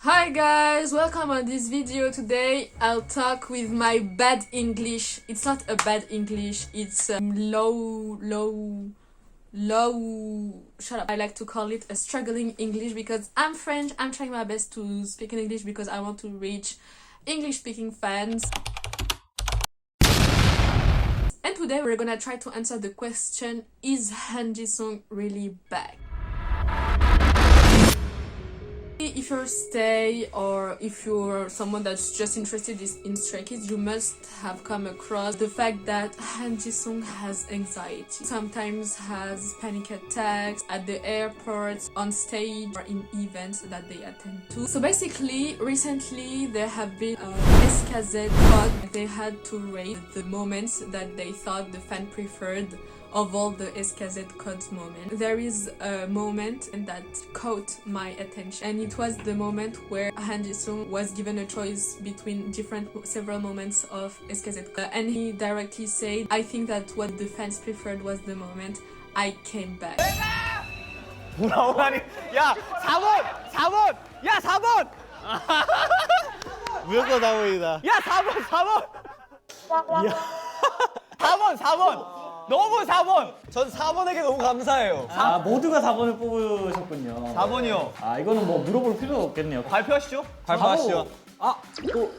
Hi guys, welcome on this video. Today I'll talk with my bad English. It's not a bad English, it's low, shut up. I like to call it a struggling English because I'm French. I'm trying my best to speak in English because I want to reach English speaking fans. And today we're gonna try to answer the question, is Han Jisung really back? If you're stay or if you're someone that's just interested in Stray Kids, you must have come across the fact that Han Jisung has anxiety, sometimes has panic attacks at the airports, on stage, or in events that they attend to. So basically, recently there have been SKZ pod. They had to rate the moments that they thought the fan preferred of all the SKZ codes moments. There is a moment that caught my attention, and it was the moment where Han Jisung was given a choice between several moments of SKZ code, and he directly said, I think that what the fans preferred was the moment I came back. 나오라니. 야, 4번! 야, 4번! 무조건 4번이다. 야, 4번! 야. 4번! 너무 4번! 전 4번에게 너무 감사해요. 아, 모두가 4번을 뽑으셨군요. 4번이요. 아, 이거는 뭐 물어볼 필요가 없겠네요. 발표하시죠? 발표하시죠.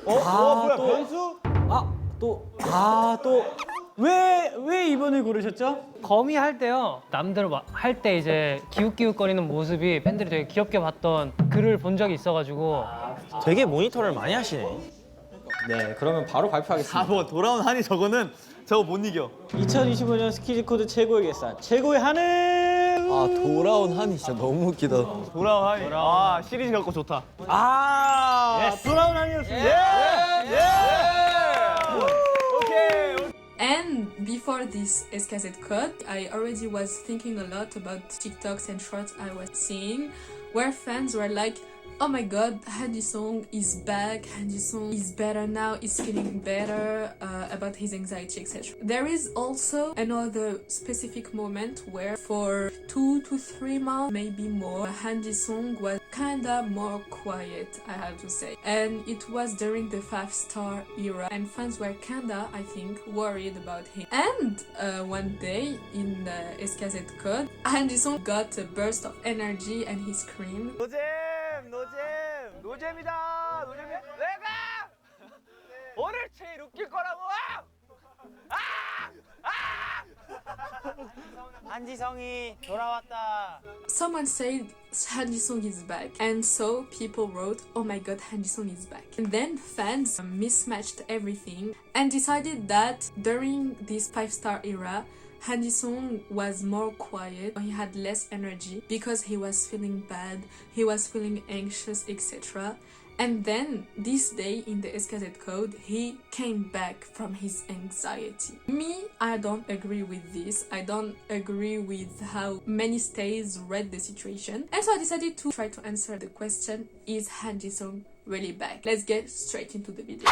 뭐야, 변수? 왜 이번을 고르셨죠? 거미 할 때요, 남들 할 때 이제 기웃기웃거리는 모습이 팬들이 되게 귀엽게 봤던 글을 본 적이 있어가지고. 되게 모니터를 많이 하시네. 네, 그러면 바로 발표하겠습니다. 4번. 돌아온 한이 저거 못 이겨. 2025년 스키즈 코드 최고의決算, 최고의 한은! 아, 돌아온 한이 진짜 너무 웃기다. 돌아온 한이. 아, 시리즈 갖고 좋다. 돌아온 한이었습니다. 오케이. And before this SKZ cut, I already was thinking a lot about TikToks and shorts I was seeing, where fans were like, oh my god, Han Jisung is back, Han Jisung is better now, is feeling better about his anxiety, etc. There is also another specific moment where for 2 to 3 months, maybe more, Han Jisung was kinda more quiet, I have to say. And it was during the 5-star era, and fans were kinda, I think, worried about him. And one day in the SKZ code, Han Jisung got a burst of energy and he screamed, 노잼이다. 내가 오늘 제일 웃길 거라고. 한지성이 돌아왔다. someone said Han Jisung is back, and so people wrote, oh my god, Han Jisung is back. And then fans mismatched everything and decided that during this 5-star era, Han Jisung was more quiet, he had less energy because he was feeling bad, he was feeling anxious, etc. And then this day in the SKZ code, he came back from his anxiety. Me, I don't agree with this. I don't agree with how many stays read the situation. And so I decided to try to answer the question, is Han Jisung really back? Let's get straight into the video.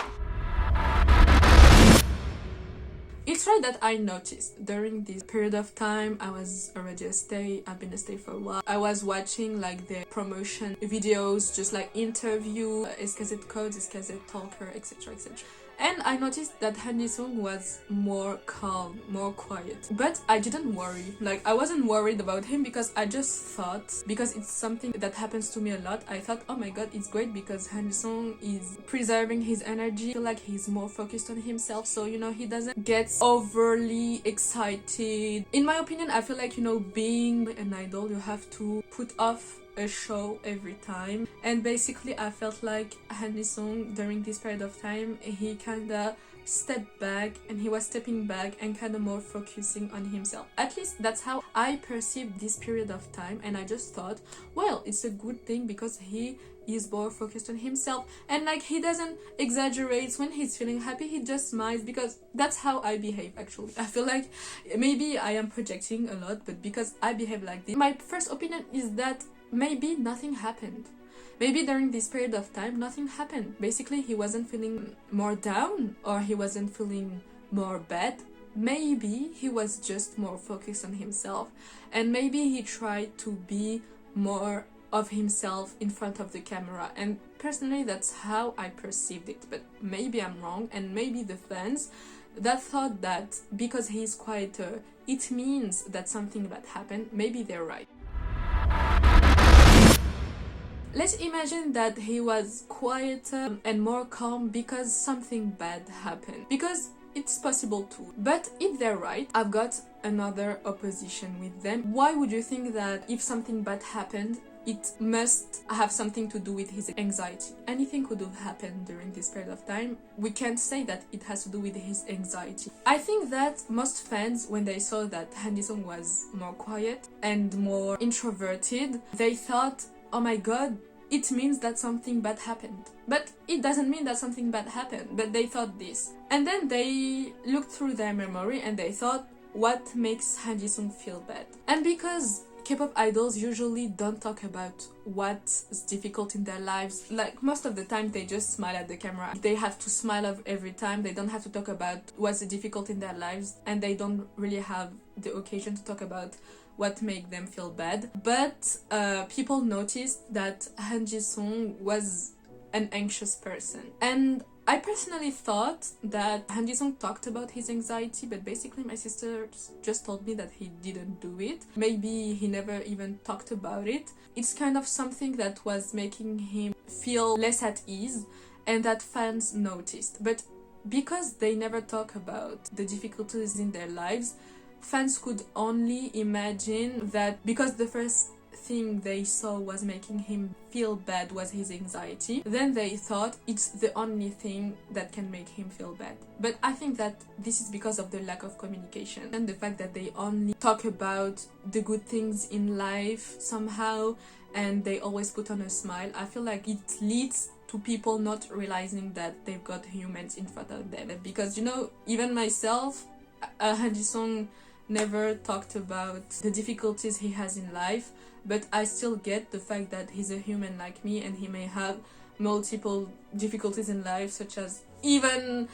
It's right that I noticed during this period of time, I was already a stay, I've been a stay for a while. I was watching like the promotion videos, just like interview, SKZ codes, SKZ talker, etc, etc. And I noticed that Han Jisung was more calm, more quiet. But I didn't worry. Like, I wasn't worried about him because I just thought, because it's something that happens to me a lot, I thought, oh my god, it's great because Han Jisung is preserving his energy. I feel like he's more focused on himself, so, you know, he doesn't get overly excited. In my opinion, I feel like, you know, being an idol, you have to put off a show every time, and basically I felt like Han Jisung during this period of time, he kinda stepped back and he was stepping back and kinda more focusing on himself. At least that's how I perceived this period of time, and I just thought, well, it's a good thing because he is more focused on himself, and like he doesn't exaggerate when he's feeling happy, he just smiles, because that's how I behave actually. I feel like maybe I am projecting a lot, but because I behave like this, my first opinion is that maybe nothing happened. Maybe during this period of time, nothing happened. Basically, he wasn't feeling more down or he wasn't feeling more bad. Maybe he was just more focused on himself, and maybe he tried to be more of himself in front of the camera, and personally that's how I perceived it, but maybe I'm wrong, and maybe the fans that thought that because he's quieter it means that something bad happened, maybe they're right. Let's imagine that he was quieter and more calm because something bad happened, because it's possible too. But if they're right, I've got another opposition with them. Why would you think that if something bad happened, it must have something to do with his anxiety? Anything could have happened during this period of time. We can't say that it has to do with his anxiety. I think that most fans, when they saw that Han Jisung was more quiet and more introverted, they thought, oh my god, it means that something bad happened. But it doesn't mean that something bad happened, but they thought this. And then they looked through their memory and they thought, what makes Han Jisung feel bad? And because K-pop idols usually don't talk about what's difficult in their lives, like most of the time they just smile at the camera. They have to smile every time, they don't have to talk about what's difficult in their lives, and they don't really have the occasion to talk about what make them feel bad. But people noticed that Han Jisung was an anxious person, and I personally thought that Han Jisung talked about his anxiety, but basically my sister just told me that he didn't do it. Maybe he never even talked about it. It's kind of something that was making him feel less at ease and that fans noticed. But because they never talk about the difficulties in their lives, fans could only imagine that because the first thing they saw was making him feel bad was his anxiety, then they thought it's the only thing that can make him feel bad. But I think that this is because of the lack of communication and the fact that they only talk about the good things in life somehow, and they always put on a smile. I feel like it leads to people not realizing that they've got humans in front of them. Because, you know, even myself, Han Jisung never talked about the difficulties he has in life, but I still get the fact that he's a human like me and he may have multiple difficulties in life, such as even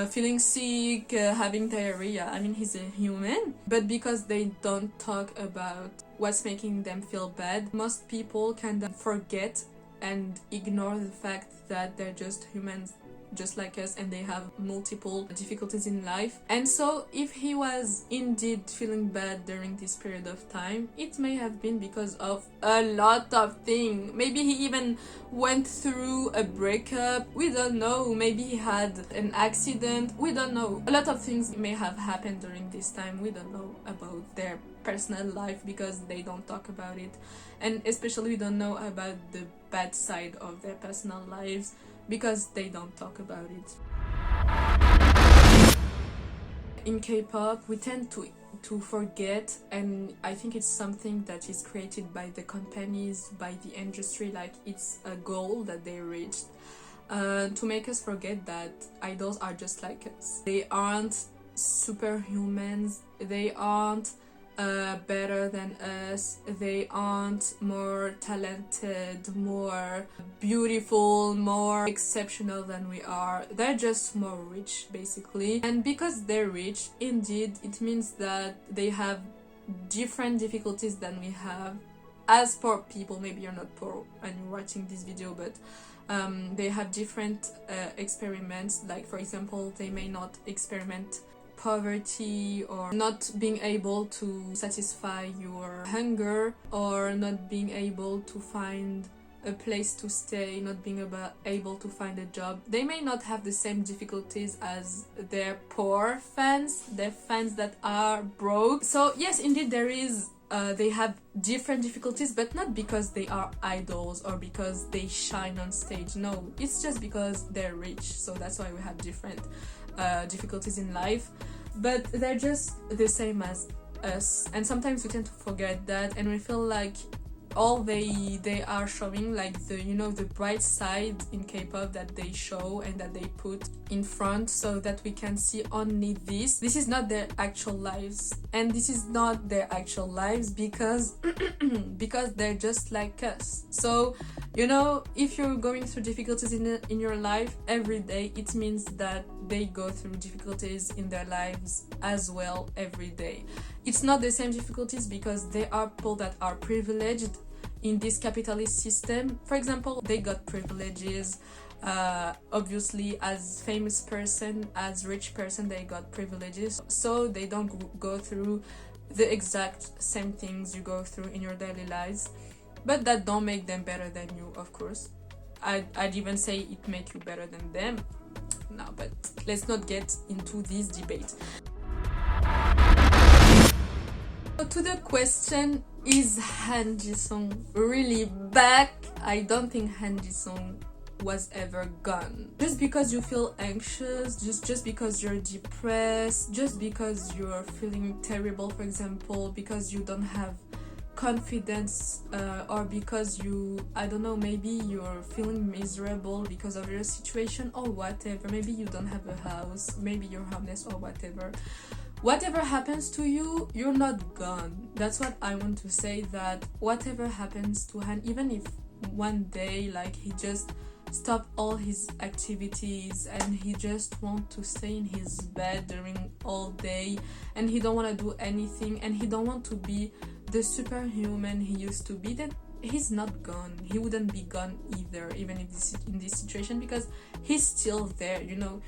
feeling sick, having diarrhea. I mean, he's a human. But because they don't talk about what's making them feel bad, most people kind of forget and ignore the fact that they're just humans just like us and they have multiple difficulties in life. And so if he was indeed feeling bad during this period of time, it may have been because of a lot of things. Maybe he even went through a breakup, we don't know. Maybe he had an accident, we don't know. A lot of things may have happened during this time. We don't know about their personal life because they don't talk about it, and especially we don't know about the bad side of their personal lives because they don't talk about it. In K-pop, we tend to forget, and I think it's something that is created by the companies, by the industry, like it's a goal that they reached, to make us forget that idols are just like us. They aren't superhumans, they aren't better than us, they aren't more talented, more beautiful, more exceptional than we are. They're just more rich, basically. And because they're rich, indeed, it means that they have different difficulties than we have as poor people. Maybe you're not poor and you're watching this video, but they have different experiments. Like, for example, they may not experiment poverty, or not being able to satisfy your hunger, or not being able to find a place to stay, not being able to find a job. They may not have the same difficulties as their poor fans, their fans that are broke. So yes, indeed there is they have different difficulties, but not because they are idols or because they shine on stage. No, it's just because they're rich, so that's why we have different difficulties in life. But they're just the same as us, and sometimes we tend to forget that, and we feel like all they are showing, like the bright side in K-pop that they show and that they put in front so that we can see only this. This is not their actual lives, and this is not their actual lives because because they're just like us. So if you're going through difficulties in your life every day, it means that they go through difficulties in their lives as well every day. It's not the same difficulties because they are people that are privileged. in this capitalist system. For example, they got privileges. Obviously, as famous person, as rich person, they got privileges, so they don't go through the exact same things you go through in your daily lives, but that don't make them better than you, of course. I'd even say it make you better than them. No, but let's not get into this debate. To the question, is Han Jisung really back? I don't think Han Jisung was ever gone. Just because you feel anxious, just because you're depressed, just because you're feeling terrible, for example, because you don't have confidence, or because I don't know, maybe you're feeling miserable because of your situation or whatever, maybe you don't have a house, maybe you're homeless or whatever happens to you, you're not gone. That's what I want to say, that whatever happens to Han, even if one day like he just stop all his activities and he just want to stay in his bed during all day and he don't want to do anything and he don't want to be the superhuman he used to be, then he's not gone. He wouldn't be gone either, even in this situation, because he's still there, you know.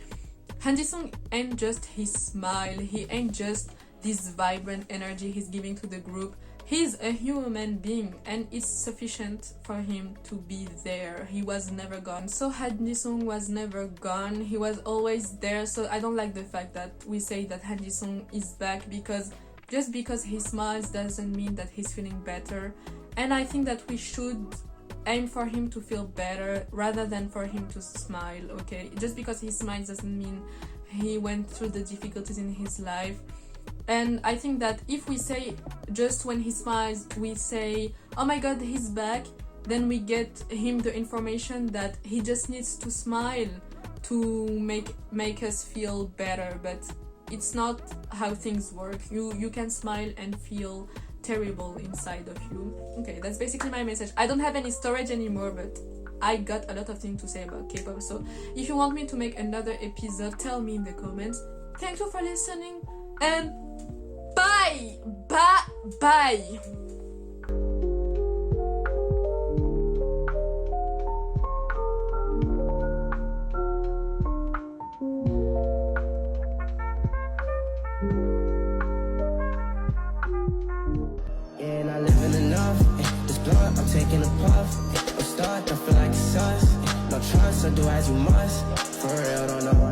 Han Jisung ain't just his smile, he ain't just this vibrant energy he's giving to the group. He's a human being and it's sufficient for him to be there. He was never gone. So Han Jisung was never gone. He was always there. So I don't like the fact that we say that Han Jisung is back, because just because he smiles doesn't mean that he's feeling better. And I think that we should aim for him to feel better rather than for him to smile, okay? Just because he smiles doesn't mean he went through the difficulties in his life. And I think that if we say just when he smiles, we say, oh my god, he's back, then we get him the information that he just needs to smile to make us feel better. But it's not how things work. You can smile and feel terrible inside of you. Okay, that's basically my message. I don't have any storage anymore, but I got a lot of things to say about K-pop. So if you want me to make another episode, tell me in the comments. Thank you for listening, and bye! Bye! Yeah, not living enough. This blunt, I'm taking a puff. I'm stuck, I feel like it's us. No trust, so do as you must. For real, don't know